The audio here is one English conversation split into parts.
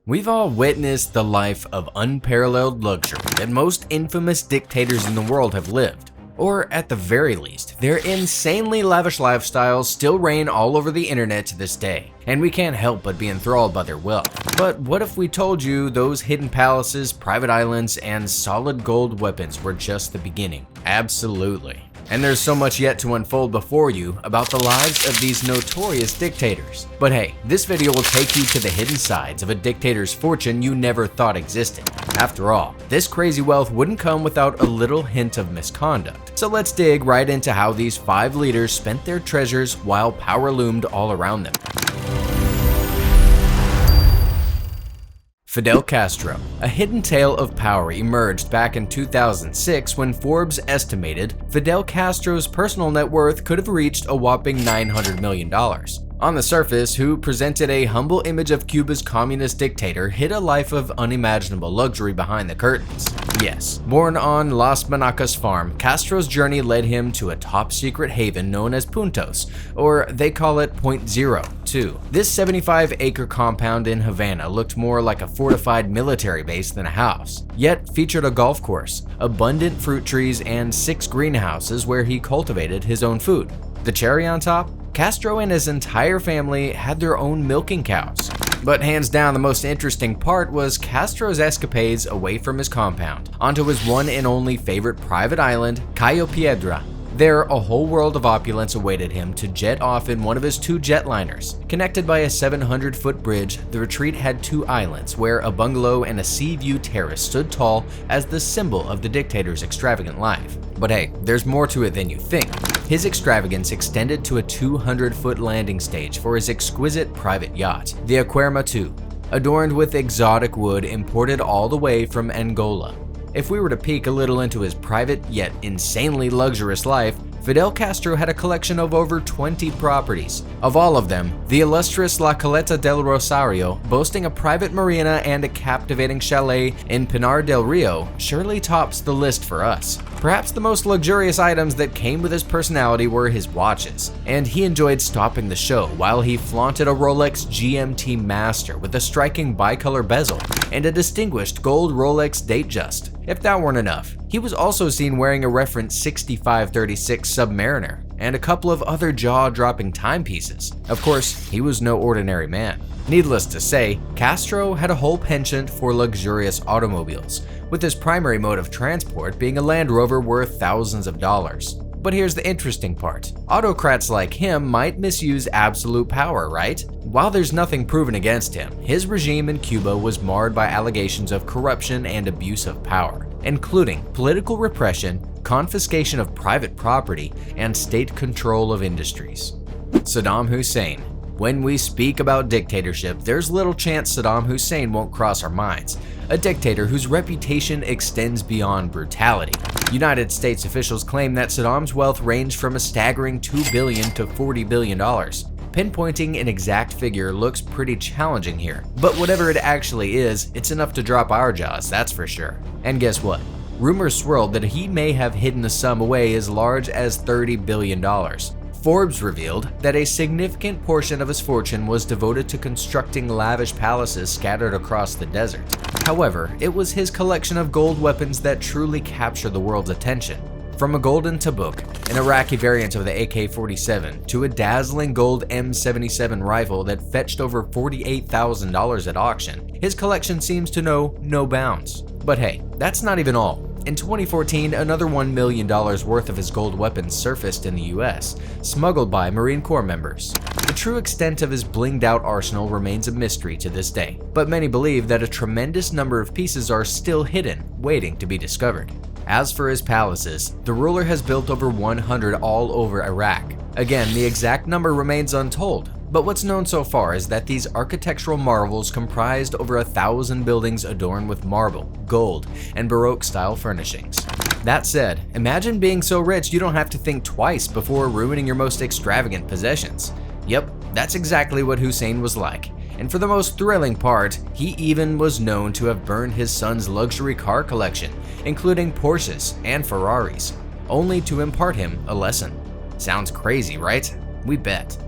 We've all witnessed the life of unparalleled luxury that most infamous dictators in the world have lived. Or at the very least, their insanely lavish lifestyles still reign all over the internet to this day, and we can't help but be enthralled by their wealth. But what if we told you those hidden palaces, private islands, and solid gold weapons were just the beginning? Absolutely. And there's so much yet to unfold before you about the lives of these notorious dictators. But hey, this video will take you to the hidden sides of a dictator's fortune you never thought existed. After all, this crazy wealth wouldn't come without a little hint of misconduct. So let's dig right into how these 5 leaders spent their treasures while power loomed all around them. Fidel Castro. A hidden tale of power emerged back in 2006 when Forbes estimated Fidel Castro's personal net worth could have reached a whopping $900 million. On the surface, who presented a humble image of Cuba's communist dictator, hid a life of unimaginable luxury behind the curtains. Yes, born on Las Manacas farm, Castro's journey led him to a top-secret haven known as Puntos, or they call it Point Zero, too. This 75-acre compound in Havana looked more like a fortified military base than a house, yet featured a golf course, abundant fruit trees, and 6 greenhouses where he cultivated his own food. The cherry on top? Castro and his entire family had their own milking cows. But hands down, the most interesting part was Castro's escapades away from his compound, onto his one and only favorite private island, Cayo Piedra. There, a whole world of opulence awaited him to jet off in one of his 2 jetliners. Connected by a 700-foot bridge, the retreat had 2 islands where a bungalow and a sea view terrace stood tall as the symbol of the dictator's extravagant life. But hey, there's more to it than you think. His extravagance extended to a 200-foot landing stage for his exquisite private yacht, the Aquarma II, adorned with exotic wood imported all the way from Angola. If we were to peek a little into his private yet insanely luxurious life, Fidel Castro had a collection of over 20 properties. Of all of them, the illustrious La Caleta del Rosario, boasting a private marina and a captivating chalet in Pinar del Rio, surely tops the list for us. Perhaps the most luxurious items that came with his personality were his watches, and he enjoyed stopping the show while he flaunted a Rolex GMT Master with a striking bicolor bezel and a distinguished gold Rolex Datejust. If that weren't enough, he was also seen wearing a reference 6536 Submariner and a couple of other jaw-dropping timepieces. Of course, he was no ordinary man. Needless to say, Castro had a whole penchant for luxurious automobiles, with his primary mode of transport being a Land Rover worth thousands of dollars. But here's the interesting part. Autocrats like him might misuse absolute power, right? While there's nothing proven against him, his regime in Cuba was marred by allegations of corruption and abuse of power, including political repression, confiscation of private property, and state control of industries. Saddam Hussein. When we speak about dictatorship, there's little chance Saddam Hussein won't cross our minds. A dictator whose reputation extends beyond brutality. United States officials claim that Saddam's wealth ranged from a staggering $2 billion to $40 billion. Pinpointing an exact figure looks pretty challenging here, but whatever it actually is, it's enough to drop our jaws, that's for sure. And guess what? Rumors swirled that he may have hidden a sum away as large as $30 billion. Forbes revealed that a significant portion of his fortune was devoted to constructing lavish palaces scattered across the desert. However, it was his collection of gold weapons that truly captured the world's attention. From a golden tabuk, an Iraqi variant of the AK-47, to a dazzling gold M77 rifle that fetched over $48,000 at auction, his collection seems to know no bounds. But hey, that's not even all. In 2014, another $1 million worth of his gold weapons surfaced in the US, smuggled by Marine Corps members. The true extent of his blinged-out arsenal remains a mystery to this day, but many believe that a tremendous number of pieces are still hidden, waiting to be discovered. As for his palaces, the ruler has built over 100 all over Iraq. Again, the exact number remains untold, but what's known so far is that these architectural marvels comprised over 1,000 buildings adorned with marble, gold, and Baroque-style furnishings. That said, imagine being so rich you don't have to think twice before ruining your most extravagant possessions. Yep, that's exactly what Hussein was like. And for the most thrilling part, he even was known to have burned his son's luxury car collection, including Porsches and Ferraris, only to impart him a lesson. Sounds crazy, right? We bet.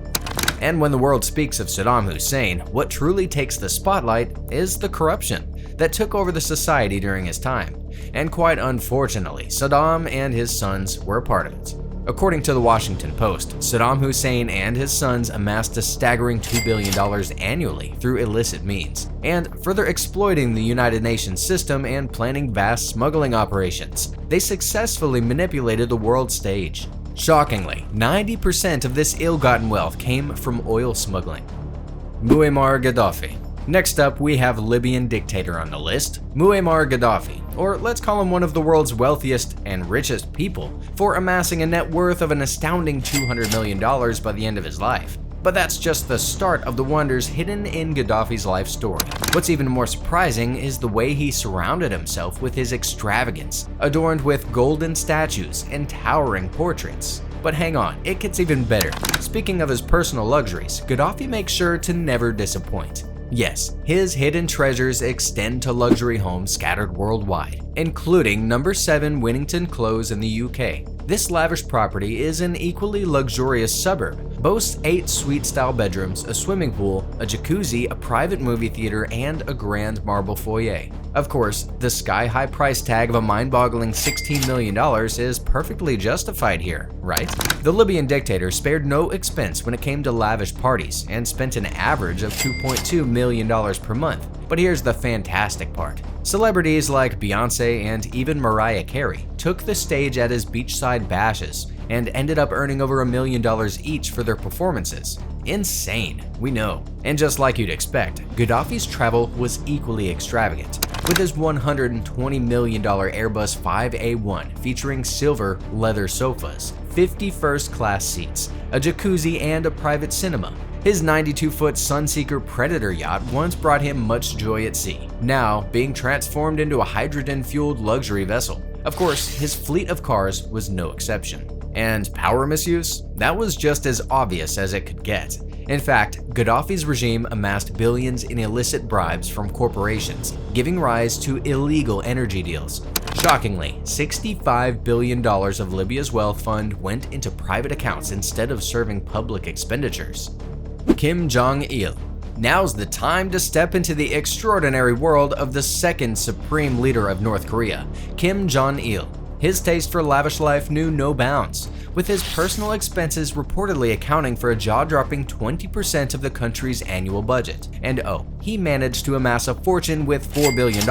And when the world speaks of Saddam Hussein, what truly takes the spotlight is the corruption that took over the society during his time. And quite unfortunately, Saddam and his sons were a part of it. According to the Washington Post, Saddam Hussein and his sons amassed a staggering $2 billion annually through illicit means, and further exploiting the United Nations system and planning vast smuggling operations. They successfully manipulated the world stage. Shockingly, 90% of this ill-gotten wealth came from oil smuggling. Muammar Gaddafi. Next up, we have Libyan dictator on the list, Muammar Gaddafi, or let's call him one of the world's wealthiest and richest people, for amassing a net worth of an astounding $200 million by the end of his life. But that's just the start of the wonders hidden in Gaddafi's life story. What's even more surprising is the way he surrounded himself with his extravagance, adorned with golden statues and towering portraits. But hang on, it gets even better. Speaking of his personal luxuries, Gaddafi makes sure to never disappoint. Yes, his hidden treasures extend to luxury homes scattered worldwide, including number 7 Winnington Close in the UK. This lavish property is an equally luxurious suburb, boasts 8 suite-style bedrooms, a swimming pool, a jacuzzi, a private movie theater, and a grand marble foyer. Of course, the sky-high price tag of a mind-boggling $16 million is perfectly justified here, right? The Libyan dictator spared no expense when it came to lavish parties and spent an average of $2.2 million per month. But here's the fantastic part. Celebrities like Beyonce and even Mariah Carey took the stage at his beachside bashes and ended up earning over $1 million each for their performances. Insane, we know. And just like you'd expect, Gaddafi's travel was equally extravagant, with his $120 million Airbus 5A1 featuring silver leather sofas, 50 first-class seats, a jacuzzi, and a private cinema. His 92-foot Sunseeker Predator yacht once brought him much joy at sea, now being transformed into a hydrogen-fueled luxury vessel. Of course, his fleet of cars was no exception. And power misuse? That was just as obvious as it could get. In fact, Gaddafi's regime amassed billions in illicit bribes from corporations, giving rise to illegal energy deals. Shockingly, $65 billion of Libya's wealth fund went into private accounts instead of serving public expenditures. Kim Jong-il. Now's the time to step into the extraordinary world of the second supreme leader of North Korea, Kim Jong-il. His taste for lavish life knew no bounds, with his personal expenses reportedly accounting for a jaw-dropping 20% of the country's annual budget. And oh, he managed to amass a fortune with $4 billion.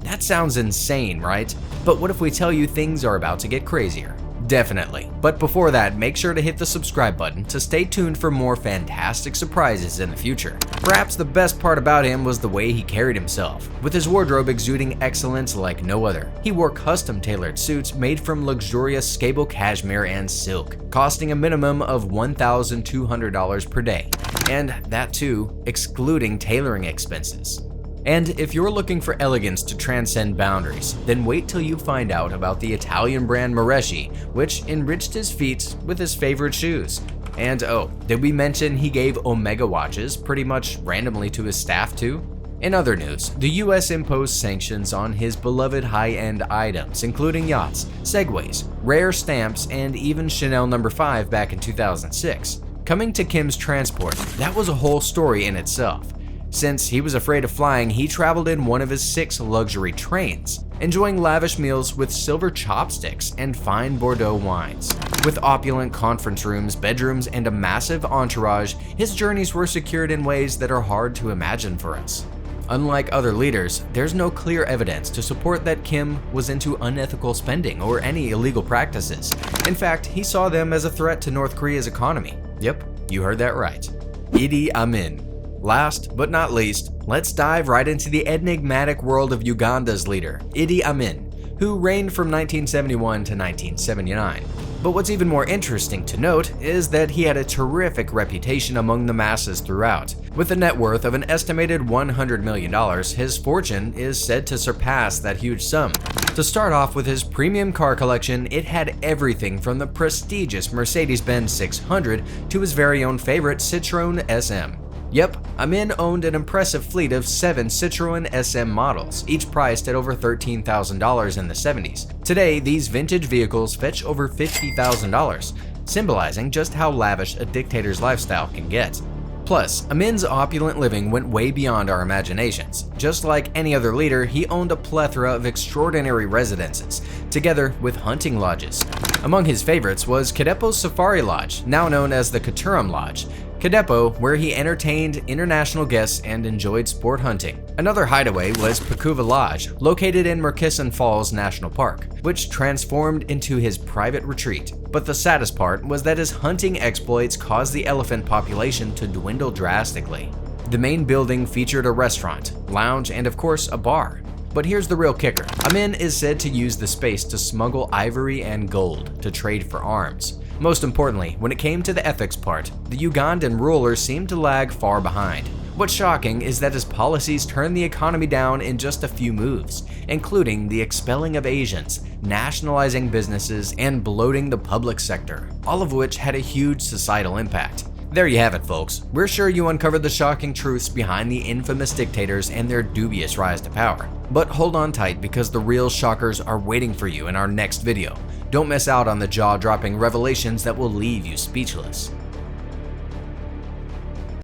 That sounds insane, right? But what if we tell you things are about to get crazier? Definitely. But before that, make sure to hit the subscribe button to stay tuned for more fantastic surprises in the future. Perhaps the best part about him was the way he carried himself, with his wardrobe exuding excellence like no other. He wore custom-tailored suits made from luxurious scable cashmere and silk, costing a minimum of $1,200 per day, and that too, excluding tailoring expenses. And if you're looking for elegance to transcend boundaries, then wait till you find out about the Italian brand Mareschi, which enriched his feet with his favorite shoes. And oh, did we mention he gave Omega watches pretty much randomly to his staff too? In other news, the US imposed sanctions on his beloved high-end items, including yachts, Segways, rare stamps, and even Chanel No. 5 back in 2006. Coming to Kim's transport, that was a whole story in itself. Since he was afraid of flying, he traveled in one of his 6 luxury trains, enjoying lavish meals with silver chopsticks and fine Bordeaux wines. With opulent conference rooms, bedrooms, and a massive entourage, his journeys were secured in ways that are hard to imagine for us. Unlike other leaders, there's no clear evidence to support that Kim was into unethical spending or any illegal practices. In fact, he saw them as a threat to North Korea's economy. Yep, you heard that right. Idi Amin. Last but not least, let's dive right into the enigmatic world of Uganda's leader, Idi Amin, who reigned from 1971 to 1979. But what's even more interesting to note is that he had a terrific reputation among the masses throughout. With a net worth of an estimated $100 million, his fortune is said to surpass that huge sum. To start off with his premium car collection, it had everything from the prestigious Mercedes-Benz 600 to his very own favorite Citroën SM. Yep, Amin owned an impressive fleet of 7 Citroën SM models, each priced at over $13,000 in the 70s. Today, these vintage vehicles fetch over $50,000. symbolizing just how lavish a dictator's lifestyle can get. Plus, Amin's opulent living went way beyond our imaginations. Just like any other leader, he owned a plethora of extraordinary residences, together with hunting lodges. Among his favorites was Kadepo's Safari Lodge, now known as the Katuram Lodge. Kadepo, where he entertained international guests and enjoyed sport hunting. Another hideaway was Pakuva Lodge, located in Murchison Falls National Park, which transformed into his private retreat. But the saddest part was that his hunting exploits caused the elephant population to dwindle drastically. The main building featured a restaurant, lounge, and of course a bar. But here's the real kicker. Amin is said to use the space to smuggle ivory and gold to trade for arms. Most importantly, when it came to the ethics part, the Ugandan ruler seemed to lag far behind. What's shocking is that his policies turned the economy down in just a few moves, including the expelling of Asians, nationalizing businesses, and bloating the public sector, all of which had a huge societal impact. There you have it, folks. We're sure you uncovered the shocking truths behind the infamous dictators and their dubious rise to power. But hold on tight, because the real shockers are waiting for you in our next video. Don't miss out on the jaw-dropping revelations that will leave you speechless.